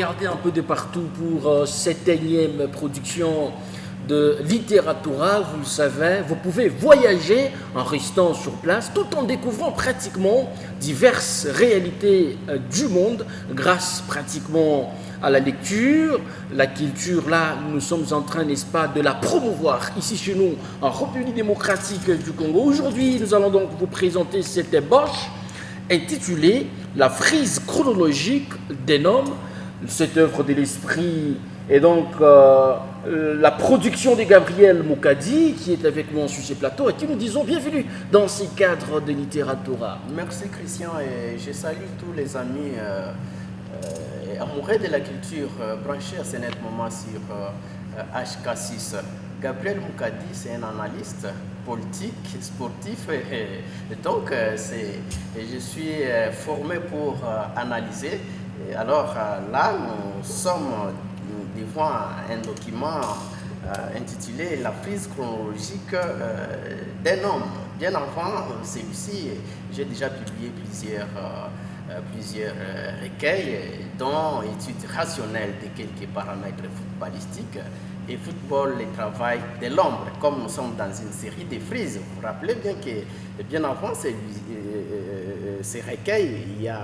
regardé un peu de partout pour cette énième production de Littératura. Vous le savez, vous pouvez voyager en restant sur place tout en découvrant pratiquement diverses réalités du monde grâce pratiquement à la lecture. La culture, là, nous sommes en train, n'est-ce pas, de la promouvoir ici chez nous en République démocratique du Congo. Aujourd'hui, nous allons donc vous présenter cette ébauche intitulée La frise chronologique des noms. Cette œuvre de l'esprit est donc la production de Gabriel Moukadi qui est avec moi sur ce plateau et qui nous disons bienvenue dans ces cadres de Littératura. Merci Christian et je salue tous les amis amoureux de la culture branchés à ce net moment sur HK6. Gabriel Moukadi, c'est un analyste politique, sportif, et donc je suis formé pour analyser. Et alors là, nous sommes devant un document intitulé La frise chronologique d'un homme. Bien avant celui-ci, j'ai déjà publié plusieurs recueils, dont études rationnelles de quelques paramètres footballistiques et football, le travail de l'ombre. Comme nous sommes dans une série de frises, vous vous rappelez bien que bien avant ces recueils, il y a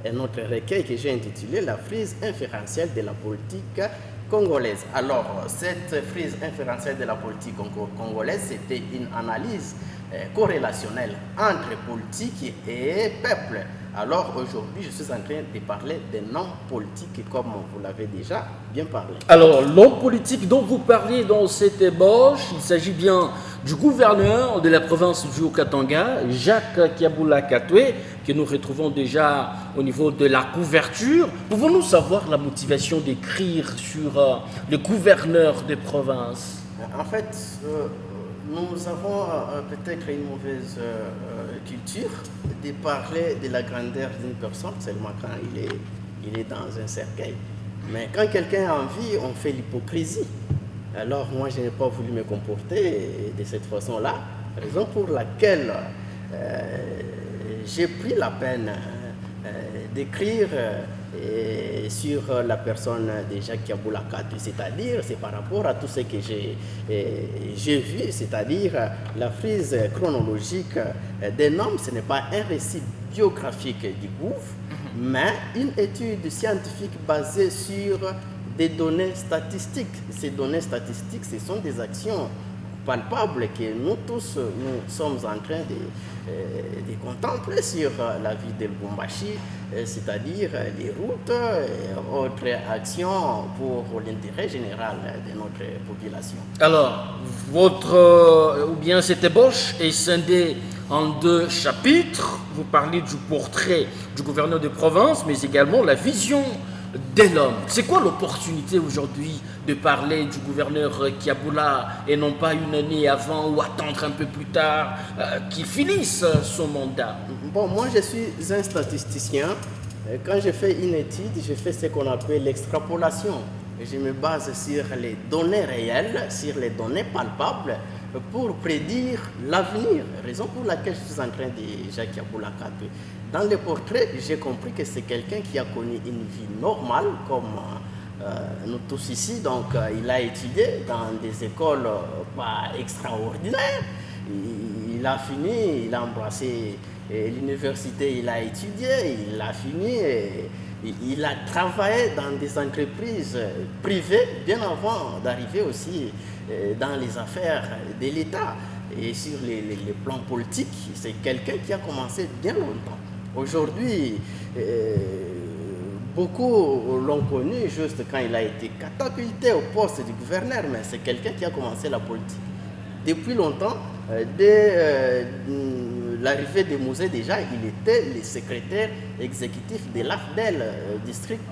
un autre recueil que j'ai intitulé La frise inférentielle de la politique congolaise. Alors, cette frise inférentielle de la politique congolaise, c'était une analyse corrélationnelle entre politique et peuple. Alors aujourd'hui, je suis en train de parler des noms politiques comme vous l'avez déjà bien parlé. Alors, l'homme politique dont vous parlez dans cette ébauche, il s'agit bien du gouverneur de la province du Haut-Katanga, Jacques Kiaboula Katoué, que nous retrouvons déjà au niveau de la couverture. Pouvons-nous savoir la motivation d'écrire sur le gouverneur des provinces? En fait, nous avons peut-être une mauvaise culture de parler de la grandeur d'une personne seulement quand il est dans un cercueil. Mais quand quelqu'un a envie, on fait l'hypocrisie. Alors moi, je n'ai pas voulu me comporter de cette façon-là, raison pour laquelle j'ai pris la peine d'écrire sur la personne de Jacques Kiaboula Katoué, c'est-à-dire, c'est par rapport à tout ce que j'ai vu, c'est-à-dire la frise chronologique d'un homme. Ce n'est pas un récit biographique du gouffre, mais une étude scientifique basée sur des données statistiques. Ces données statistiques, ce sont des actions palpables que nous tous, nous sommes en train de contempler sur la vie de Lubumbashi, c'est-à-dire les routes et autres actions pour l'intérêt général de notre population. Alors, ou bien cette ébauche est scindée en deux chapitres. Vous parlez du portrait du gouverneur de province, mais également la vision de l'homme. C'est quoi l'opportunité aujourd'hui de parler du gouverneur Kiaboula et non pas une année avant ou attendre un peu plus tard qu'il finisse son mandat? Bon, moi je suis un statisticien. Quand je fais une étude, je fais ce qu'on appelle l'extrapolation. Je me base sur les données réelles, sur les données palpables pour prédire l'avenir. Raison pour laquelle je suis en train de Jacques Kiaboula Katoué. Dans le portrait, j'ai compris que c'est quelqu'un qui a connu une vie normale, comme nous tous ici. Donc, il a étudié dans des écoles pas extraordinaires. Il a fini, il a embrassé l'université, il a étudié, il a fini. Il a travaillé dans des entreprises privées bien avant d'arriver aussi dans les affaires de l'État. Et sur les plans politiques, c'est quelqu'un qui a commencé bien longtemps. Aujourd'hui, beaucoup l'ont connu juste quand il a été catapulté au poste du gouverneur, mais c'est quelqu'un qui a commencé la politique depuis longtemps. Dès l'arrivée de Mouzé, déjà, il était le secrétaire exécutif de l'AFDEL, district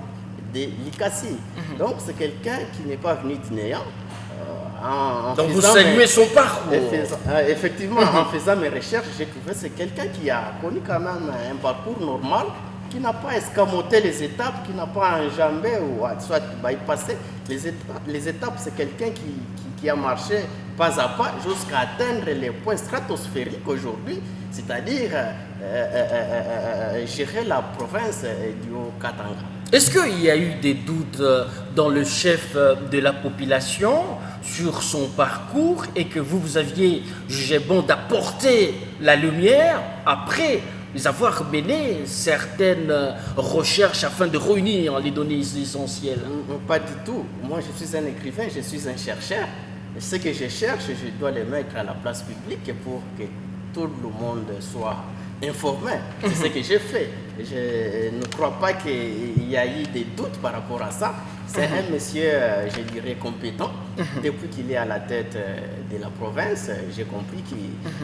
de Likasi. Donc, c'est quelqu'un qui n'est pas venu d'inéant. Donc, vous saluez son parcours. Effectivement, en faisant mes recherches, j'ai trouvé que c'est quelqu'un qui a connu quand même un parcours normal, qui n'a pas escamoté les étapes, qui n'a pas enjambé ou soit bypassé les étapes. C'est quelqu'un qui a marché pas à pas jusqu'à atteindre les points stratosphériques aujourd'hui, c'est-à-dire gérer la province du Haut-Katanga. Est-ce qu'il y a eu des doutes dans le chef de la population sur son parcours et que vous aviez jugé bon d'apporter la lumière après avoir mené certaines recherches afin de réunir les données essentielles? Pas du tout. Moi, je suis un écrivain, je suis un chercheur. Ce que je cherche, je dois le mettre à la place publique pour que tout le monde soit informé. C'est ce que j'ai fait. Je ne crois pas qu'il y a eu des doutes par rapport à ça. C'est un monsieur, je dirais, compétent. Depuis qu'il est à la tête de la province, j'ai compris que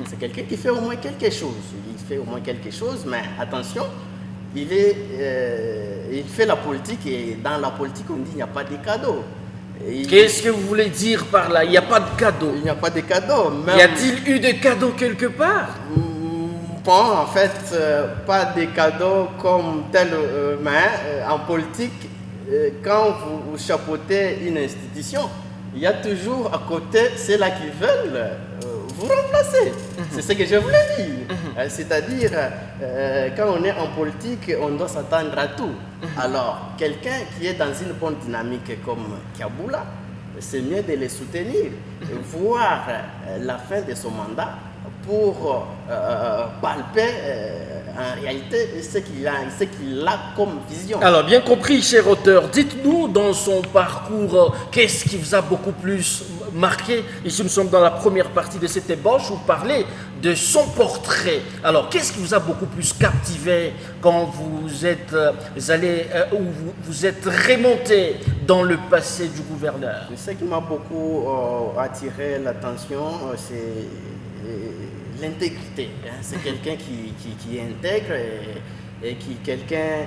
c'est quelqu'un qui fait au moins quelque chose. Il fait au moins quelque chose, mais attention, il fait la politique et dans la politique, on dit qu'il n'y a pas de cadeaux. Qu'est-ce que vous voulez dire par là? Il n'y a pas de cadeaux. Il n'y a pas de cadeaux. Y a-t-il eu des cadeaux quelque part? Bon, en fait, pas des cadeaux comme tel, mais en politique, quand vous chapeautez une institution, il y a toujours à côté ceux-là qui veulent vous remplacer. C'est ce que je voulais dire. C'est-à-dire, quand on est en politique, on doit s'attendre à tout. Alors, quelqu'un qui est dans une bonne dynamique comme Kiaboula, c'est mieux de le soutenir, voir la fin de son mandat pour palper en réalité ce qu'il a comme vision. Alors, bien compris, cher auteur, dites-nous dans son parcours, qu'est-ce qui vous a beaucoup plus marqué? Ici, nous sommes dans la première partie de cette ébauche, vous parlez de son portrait. Alors, qu'est-ce qui vous a beaucoup plus captivé quand vous êtes allé, ou vous êtes remonté dans le passé du gouverneur? Ce qui m'a beaucoup attiré l'attention, c'est l'intégrité. C'est quelqu'un qui est intègre et quelqu'un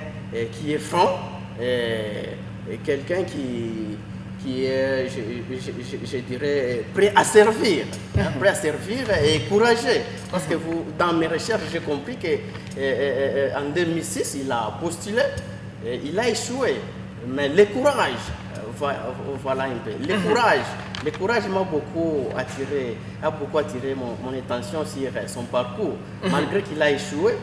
qui est franc et quelqu'un qui est, je dirais, prêt à servir, prêt à servir et courageux. Parce que dans mes recherches, j'ai compris qu'en 2006, il a postulé, il a échoué. Mais le courage, voilà un peu. Le courage m'a beaucoup attiré mon attention sur son parcours. Malgré qu'il a échoué,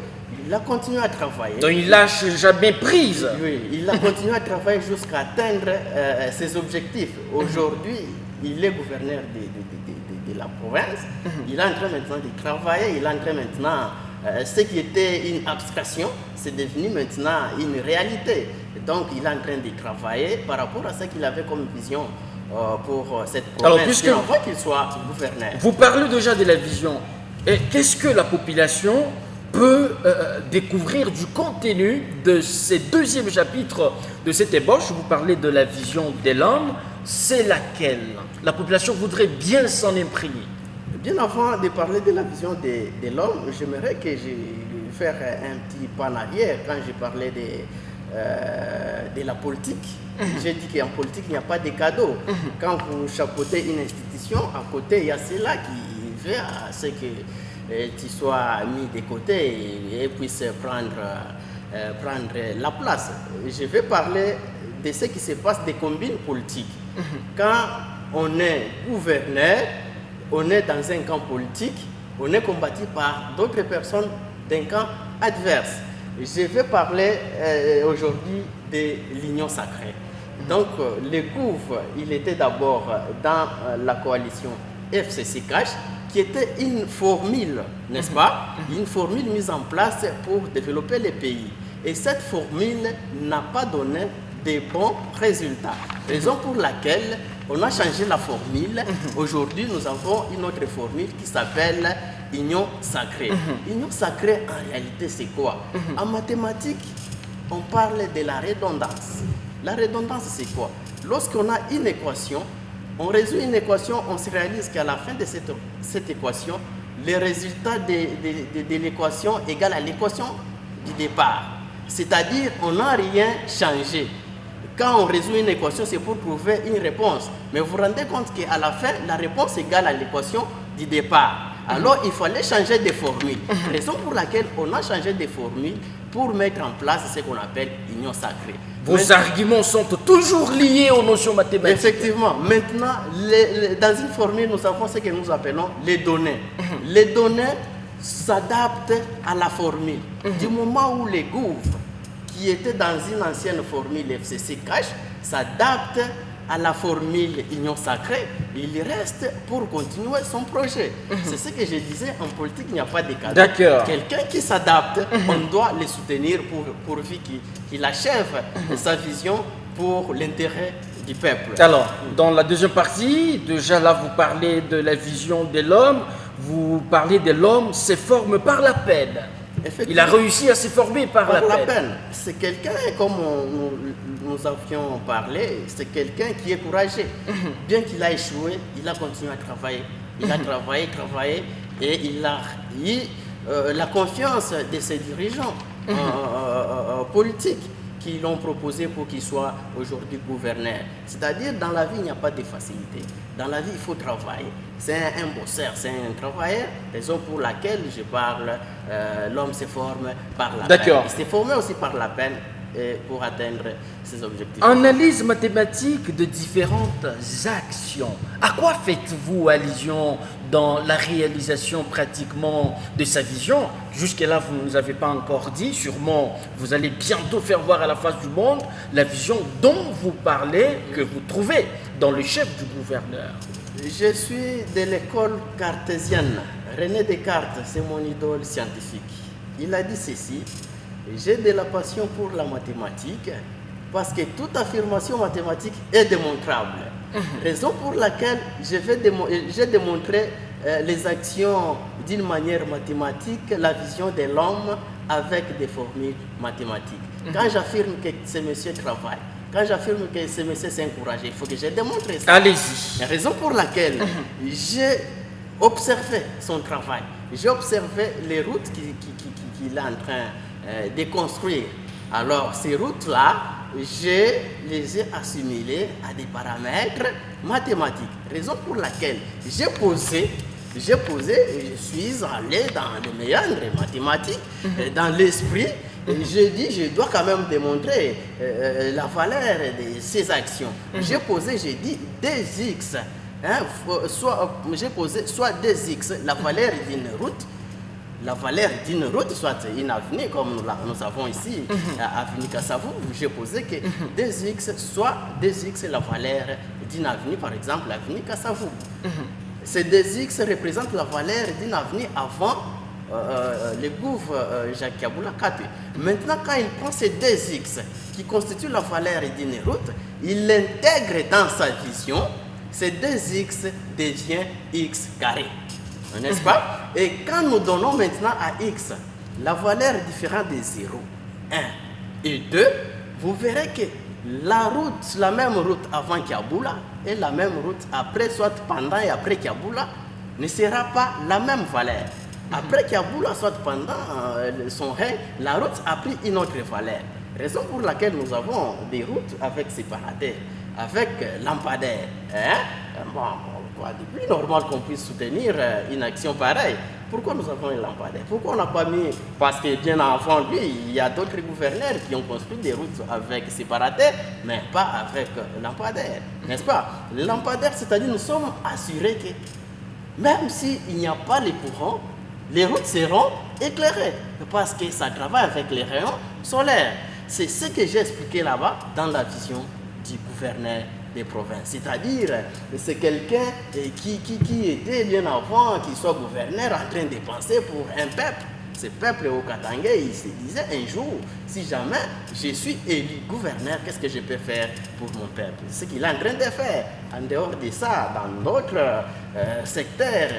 il a continué à travailler. Donc il lâche jamais prise. Oui, il a continué à travailler jusqu'à atteindre ses objectifs. Aujourd'hui, il est gouverneur de la province. Il est en train maintenant de travailler. Il est en train maintenant, ce qui était une abstraction, c'est devenu maintenant une réalité. Donc il est en train de travailler par rapport à ce qu'il avait comme vision pour cette province. Alors, puisque qu'il soit gouverneur. Vous parlez déjà de la vision. Et qu'est-ce que la population peut découvrir du contenu de ces deuxième chapitre de cette ébauche? Vous parlez de la vision de l'homme. C'est laquelle la population voudrait bien s'en imprégner? Bien avant de parler de la vision de l'homme, j'aimerais que je faire un petit pas en arrière quand je parlais de la politique. J'ai dit qu'en politique, il n'y a pas de cadeaux. Quand vous chapeautez une institution, à côté, il y a ceux-là qui veulent à ce que tu sois mis de côté et puisse prendre la place. Je vais parler de ce qui se passe des combines politiques. Quand on est gouverneur, on est dans un camp politique, on est combattu par d'autres personnes d'un camp adverse. Je vais parler aujourd'hui de l'union sacrée. Donc, le gouv, il était d'abord dans la coalition FCC-CACH, qui était une formule, n'est-ce pas? Une formule mise en place pour développer le pays. Et cette formule n'a pas donné de bons résultats. Raison pour laquelle on a changé la formule. Aujourd'hui, nous avons une autre formule qui s'appelle union sacrée. Union sacrée, en réalité, c'est quoi? En mathématiques, on parle de la redondance. La redondance, c'est quoi? Lorsqu'on a une équation, on résout une équation, on se réalise qu'à la fin de cette équation, le résultat de l'équation égale à l'équation du départ. C'est-à-dire, on n'a rien changé. Quand on résout une équation, c'est pour trouver une réponse. Mais vous vous rendez compte qu'à la fin, la réponse égale à l'équation du départ. Alors, il fallait changer de formule. Raison pour laquelle on a changé de formule pour mettre en place ce qu'on appelle union sacrée. Vos arguments sont toujours liés aux notions mathématiques. Effectivement. Maintenant, dans une formule, nous avons ce que nous appelons les données. Les données s'adaptent à la formule. Du moment où les gouvernements qui était dans une ancienne formule FCC Cash s'adapte à la formule Union Sacrée, il reste pour continuer son projet. C'est ce que je disais, en politique, il n'y a pas de cadeau. D'accord. Quelqu'un qui s'adapte, on doit le soutenir pourvu qu'il achève sa vision pour l'intérêt du peuple. Alors, dans la deuxième partie, déjà là, vous parlez de la vision de l'homme, vous parlez de l'homme se forme par la peine. Il a réussi à se former par la peine. C'est quelqu'un, comme nous avions parlé, c'est quelqu'un qui est courageux. Bien qu'il a échoué, il a continué à travailler. Il a travaillé, et il a eu la confiance de ses dirigeants politiques qui l'ont proposé pour qu'il soit aujourd'hui gouverneur. C'est-à-dire, dans la vie, il n'y a pas de facilité. Dans la vie, il faut travailler. C'est un bosseur, c'est un travailleur, raison pour laquelle je parle, l'homme se forme par la peine. D'accord. Il s'est formé aussi par la peine pour atteindre ses objectifs. Analyse mathématique de différentes actions. À quoi faites-vous allusion dans la réalisation pratiquement de sa vision? Jusque-là, vous ne nous avez pas encore dit, sûrement vous allez bientôt faire voir à la face du monde la vision dont vous parlez, que vous trouvez dans le chef du gouverneur. Je suis de l'école cartésienne. René Descartes, c'est mon idole scientifique. Il a dit ceci: j'ai de la passion pour la mathématique parce que toute affirmation mathématique est démontrable. Raison pour laquelle j'ai démontré les actions d'une manière mathématique, la vision de l'homme avec des formules mathématiques. Quand j'affirme que ce monsieur travaille, quand j'affirme que ce monsieur s'est encouragé, il faut que je démontre ça. Allez-y. Raison pour laquelle j'ai observé son travail, j'ai observé les routes qu'il est en train de construire. Alors, ces routes-là, je les ai assimilées à des paramètres mathématiques. Raison pour laquelle j'ai posé et je suis allé dans les méandres mathématiques, dans l'esprit. J'ai dit, je dois quand même démontrer la valeur de ces actions. J'ai posé, j'ai dit 2x. J'ai posé soit 2x, la valeur d'une route. La valeur d'une route, soit une avenue, comme nous avons ici, avenue Kassavou, j'ai posé que 2x, soit 2x, la valeur d'une avenue, par exemple, l'avenue Kassavou. Ces 2x représentent la valeur d'une avenue avant le gouffre Jacques Kaboula Kate. Maintenant, quand il prend ces 2x qui constituent la valeur d'une route, il l'intègre dans sa vision, ces 2x devient x carré. N'est-ce pas? Et quand nous donnons maintenant à x la valeur différente de 0, 1 et 2, vous verrez que la même route avant Kaboula et la même route après, soit pendant et après Kaboula, ne sera pas la même valeur. Après Kaboula, soit pendant son règne, la route a pris une autre valeur. Raison pour laquelle nous avons des routes avec séparateurs, avec lampadaires. C'est plus normal qu'on puisse soutenir une action pareille. Pourquoi nous avons un lampadaire? Pourquoi on n'a pas mis... Parce que bien avant lui, il y a d'autres gouverneurs qui ont construit des routes avec séparateurs, mais pas avec lampadaire. N'est-ce pas? Le lampadaire, c'est-à-dire nous sommes assurés que même s'il n'y a pas les courants, les routes seront éclairées parce que ça travaille avec les rayons solaires. C'est ce que j'ai expliqué là-bas dans la vision du gouverneur des provinces. C'est-à-dire, c'est quelqu'un qui était bien avant qu'il soit gouverneur en train de penser pour un peuple. Ce peuple au Katanga, il se disait un jour, si jamais je suis élu gouverneur, qu'est-ce que je peux faire pour mon peuple? C'est ce qu'il est en train de faire. En dehors de ça, dans d'autres secteurs,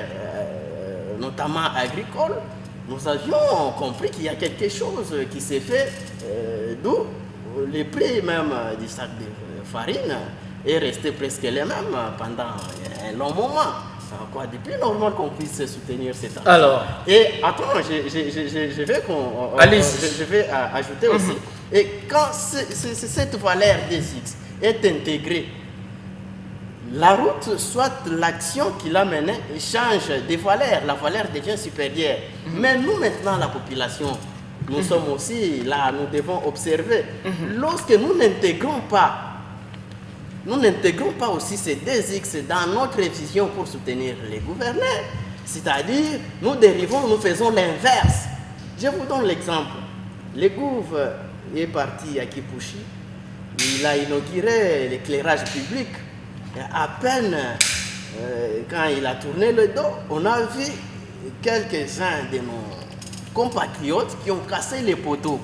notamment agricoles, nous avions compris qu'il y a quelque chose qui s'est fait, d'où les prix même du sac de farine est resté presque les mêmes pendant un long moment. Depuis normal qu'on puisse soutenir cette action. Alors. Et attends, je vais ajouter aussi. Et quand cette valeur des X est intégrée, la route, soit l'action qu'il a menée, change de valeur. La valeur devient supérieure. Mais nous maintenant, la population, nous sommes aussi là, nous devons observer. Lorsque nous n'intégrons pas aussi ces 2x dans notre vision pour soutenir les gouverneurs, c'est-à-dire nous dérivons, nous faisons l'inverse. Je vous donne l'exemple. Les gouvernes est parti à Kipushi, il a inauguré l'éclairage public. Et à peine, quand il a tourné le dos, on a vu quelques-uns de nos compatriotes qui ont cassé les poteaux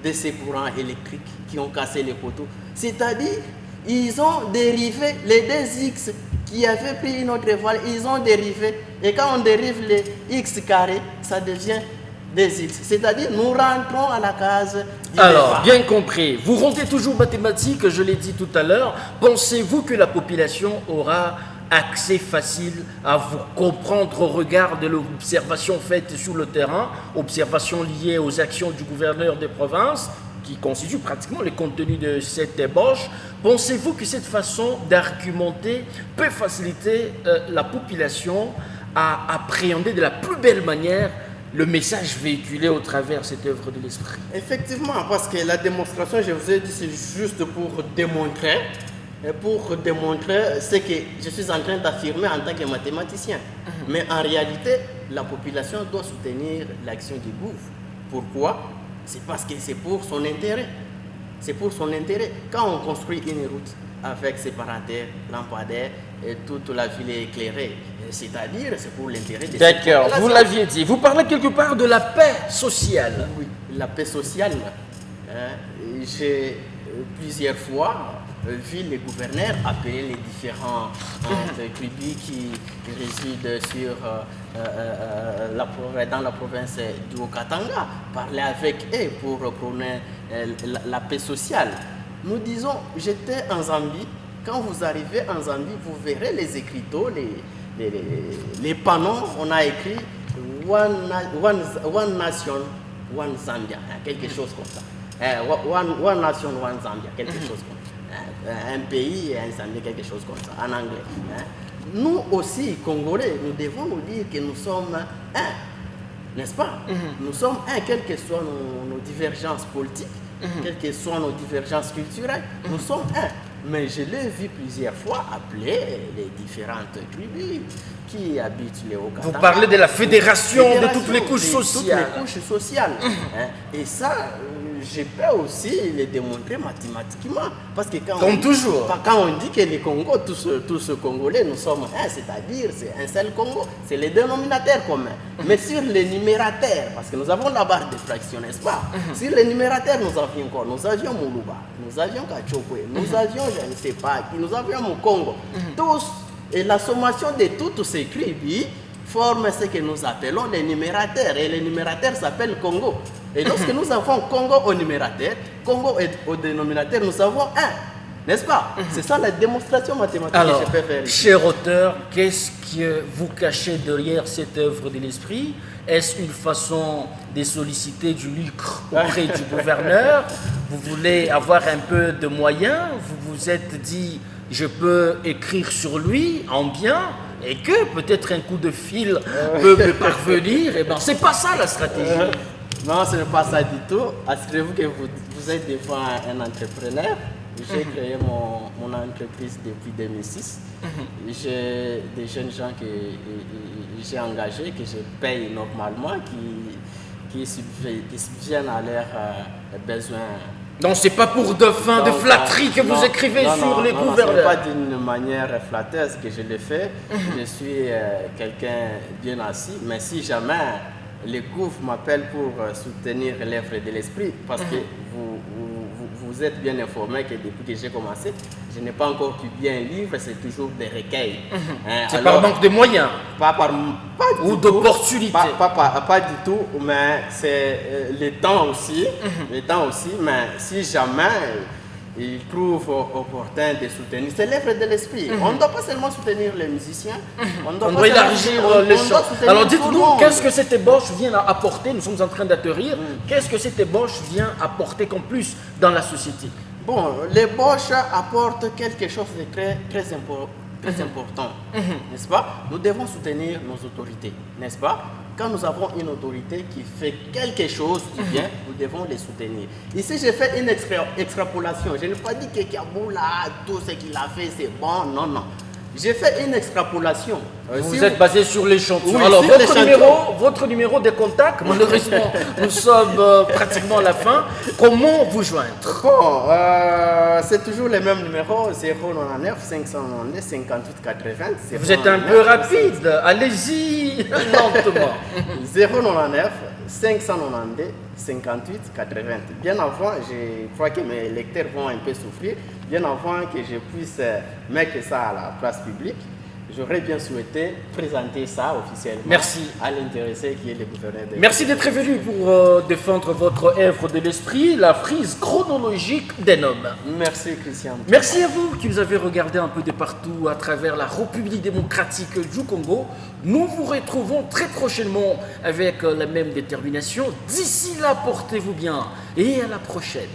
de ces courants électriques, qui ont cassé les poteaux. C'est-à-dire, ils ont dérivé les 2x qui avaient pris une autre voile, ils ont dérivé. Et quand on dérive les x carrés, ça devient 2x. C'est-à-dire, nous rentrons à la case du Alors, départ. bien compris. Vous rendez toujours mathématiques, je l'ai dit tout à l'heure. Pensez-vous que la population aura accès facile à vous comprendre au regard de l'observation faite sur le terrain, observation liée aux actions du gouverneur des provinces, qui constitue pratiquement le contenu de cette ébauche? Pensez-vous que cette façon d'argumenter peut faciliter la population à appréhender de la plus belle manière le message véhiculé au travers de cette œuvre de l'esprit? Effectivement, parce que la démonstration, je vous ai dit, c'est juste pour démontrer ce que je suis en train d'affirmer en tant que mathématicien. Mais en réalité, la population doit soutenir l'action du gouvernement. Pourquoi? C'est parce que c'est pour son intérêt. C'est pour son intérêt. Quand on construit une route avec séparateur, lampadaire, et toute la ville est éclairée, c'est-à-dire c'est pour l'intérêt des D'accord, vous l'aviez dit. Vous parlez quelque part de la paix sociale. Oui, la paix sociale. J'ai plusieurs fois vu les gouverneurs appeler les différents tribus qui résident dans la province du Haut-Katanga, parler avec eux pour prôner la paix sociale. Nous disons, j'étais en Zambie. Quand vous arrivez en Zambie, vous verrez les écriteaux, les panneaux. On a écrit One Nation, One Zambia, quelque chose comme ça. One Nation, One Zambia, quelque chose comme ça. Un pays et un Zambie, quelque chose comme ça, en anglais. Nous aussi, Congolais, nous devons nous dire que nous sommes un, n'est-ce pas? Nous sommes un, quelles que soient nos divergences politiques, quelles que soient nos divergences culturelles, nous sommes un. Mais je l'ai vu plusieurs fois appeler les différentes tribus qui habitent les Hauts-Katanga. Vous parlez de la fédération de toutes les couches sociales. Toutes les couches sociales. Et ça, je peux aussi le démontrer mathématiquement. Parce que quand on dit que les Congos, tous Congolais, nous sommes un, c'est-à-dire c'est un seul Congo, c'est le dénominateur commun. Mais sur les numérateurs, parce que nous avons la barre de fraction, n'est-ce pas? Sur les numérateurs, nous avions quoi? Nous avions Moulouba, nous avions Kachokwe, nous avions, je ne sais pas qui, nous avions Mukongo. Tous, et la sommation de toutes ces tribus forme ce que nous appelons les numérateurs. Et les numérateurs s'appellent Congo. Et lorsque nous avons Congo au numérateur, Congo au dénominateur, nous avons un. N'est-ce pas? C'est ça la démonstration mathématique Alors, que je peux faire ici. cher auteur, qu'est-ce que vous cachez derrière cette œuvre de l'esprit? Est-ce une façon de solliciter du lucre auprès du gouverneur? Vous voulez avoir un peu de moyens? Vous vous êtes dit, je peux écrire sur lui en bien et que peut-être un coup de fil peut me parvenir? Eh bien, c'est pas ça la stratégie. Non, ce n'est pas ça du tout. Assurez-vous que vous êtes devant un entrepreneur. J'ai créé mon entreprise depuis 2006. J'ai des jeunes gens que j'ai engagés, que je paye normalement, qui subviennent à leurs besoins. Donc c'est pas pour de fin de flatterie que vous écrivez sur les gouverneurs. Ce n'est pas d'une manière flatteuse que je le fais. Je suis quelqu'un bien assis, mais si jamais le gouvernement m'appelle pour soutenir l'œuvre de l'esprit, parce que vous êtes bien informé que depuis que j'ai commencé, je n'ai pas encore publié un livre, c'est toujours des recueils. C'est par manque de moyens ou d'opportunités. Pas du tout, mais c'est le temps aussi. Le temps aussi, mais si jamais il trouve opportun de soutenir, c'est l'œuvre de l'esprit. On ne doit pas seulement soutenir les musiciens, on doit élargir les champs. Alors dites-nous, qu'est-ce que cette ébauche vient apporter? Nous sommes en train d'atterrir. Qu'est-ce que cette ébauche vient apporter comme plus dans la société? Bon, l'ébauche apporte quelque chose de très important, n'est-ce pas? Nous devons soutenir nos autorités, n'est-ce pas? Quand nous avons une autorité qui fait quelque chose de bien, nous devons les soutenir. Ici, j'ai fait une extrapolation. Je n'ai pas dit que Kaboula, tout ce qu'il a fait, c'est bon. Non, non. J'ai fait une extrapolation. Vous êtes basé sur l'échantillon. Oui, Alors, sur l'échantillon. votre numéro de contact, malheureusement, nous sommes pratiquement à la fin. Comment vous joindre? Bon, c'est toujours les mêmes numéros, 099 592 58 80. Vous êtes un peu rapide, allez-y lentement. 099 592 58 80. Bien avant, je crois que mes lecteurs vont un peu souffrir, bien avant que je puisse mettre ça à la place publique, j'aurais bien souhaité présenter ça officiellement. Merci. À l'intéressé qui est le gouverneur de... Merci d'être venu pour défendre votre œuvre de l'esprit, la frise chronologique des hommes. Merci Christian. Merci à vous qui nous avez regardé un peu de partout à travers la République démocratique du Congo. Nous vous retrouvons très prochainement avec la même détermination. D'ici là, portez-vous bien et à la prochaine.